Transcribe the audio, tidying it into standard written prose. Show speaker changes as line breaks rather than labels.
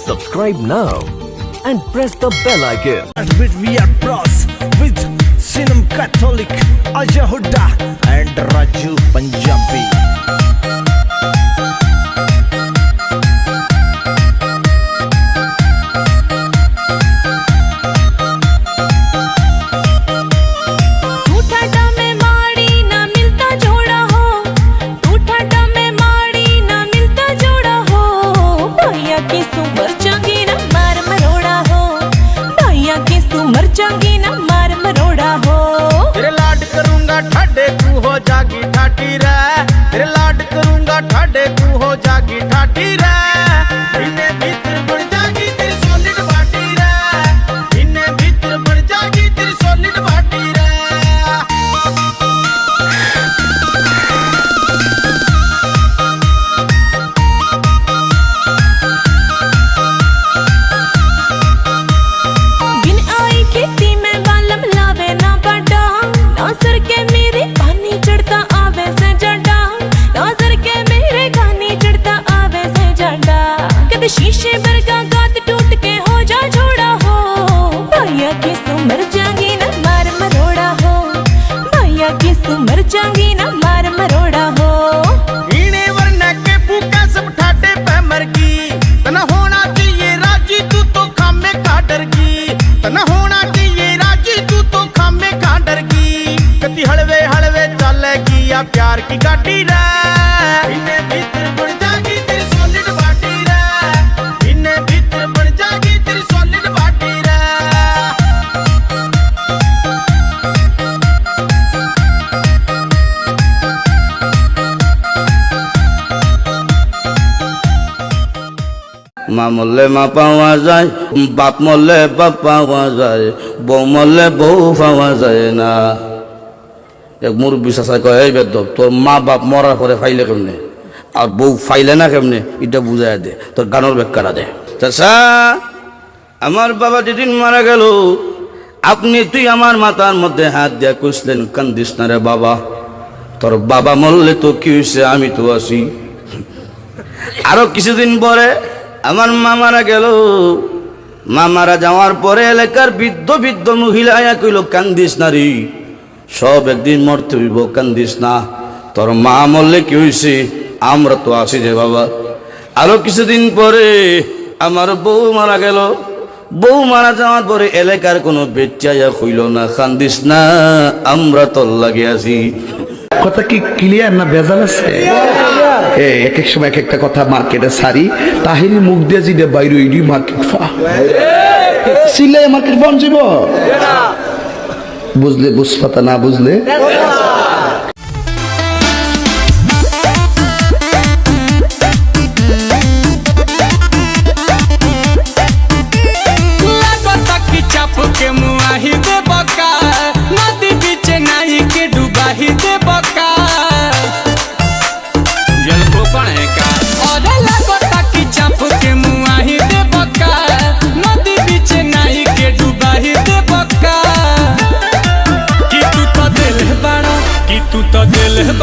Subscribe now and press the bell icon.
We are bros with Sinam Catholic, Ajay Hooda and Raju Punjabi.
जागी ठाटी रे तेरे लाड करूंगा ठाडे तू हो जागी ठाटी रे इन्हें भीतर बढ़ जागी तेरी सॉलिड बाटी रे इन्हें भीतर बढ़ जागी तेरी सॉलिड बाटी रे
बिन आई खेती में बालम लावे ना बड़ा ना सर के मेरे चढ़ता आवे से जड़ा नजर के मेरे गानी चढ़ता आवे से जड़ा कद शीशे बरगा गात टूट के हो जा छोड़ा हो भैया की सुमर जागी ना मार मरोड़ा हो भैया की सुमर जागी ना मार मरोड़ा हो
इने वरना के भूखा सब ठाटे पे मर की तना होना चाहिए राजी तू तो खामे का डर की तना होना चाहिए राजी तू तो खामे का डर की कति हलवे हलवे या प्यार की गाड़ी रे इन्हें भीतर बढ़ जागी तेरी सॉलिड बाटी रे इन्हें भीतर बढ़ जागी तेरी सॉलिड बाटी रे
মা মরলে মা পাওয়া যায় বাপ মরলে বাপ পাওয়া যায় বউ মরলে বউ পাওয়া যায় না এক মুরব্বী চাচা কয় এই বেদ তোর মা বাপ মরার পরে ফাইলে কেমনে আর বউ ফাইলে না কেমনে এটা বুঝাই দে তোর গানোর ব্যাখ্যাটা দে চাচা আমার বাবা যেদিন মারা গেল আপনি তুই আমার মাথার মধ্যে হাত দিয়া কইলেন কান্দিস না রে বাবা তোর বাবা মরলে তো কি হয়েছে আমি তো আছি আরো কিছুদিন পরে আমার মা মারা গেল মা মারা যাওয়ার পরে এলাকার বৃদ্ধ বৃদ্ধ মহিলা আয়া কইল কান্দিস না রে সব একদিন মরতে হইব কান্দিস না তোর মা মরলে কি হয়েছে আমরা তো আছি যে বাবা আরো কিছুদিন পরে আমার বউ মারা গেল বউ মারা যাওয়ার পরে এলাকার কোনো বেচাইয়া হইল না কান্দিস না আমরা তোর লাগে আছি
কথা কি ক্লিয়ার না ভেজাল আছে এক এক সময় এক একটা কথা মার্কেটে সারি তাহিনী মুখ দিয়ে জিদে বাইরে ইডি মার্কেট সিলে মার্কেট বন যাব বুঝলে বুঝপাতা না বুঝলে
चाप के मुआही दे बका नदी बीच नाही के डुबाही दे बका जल को बने का और लगता कि चाप के मुआही दे बका नदी बीच नाही के डुबाही दे बका कि तू तो दिल है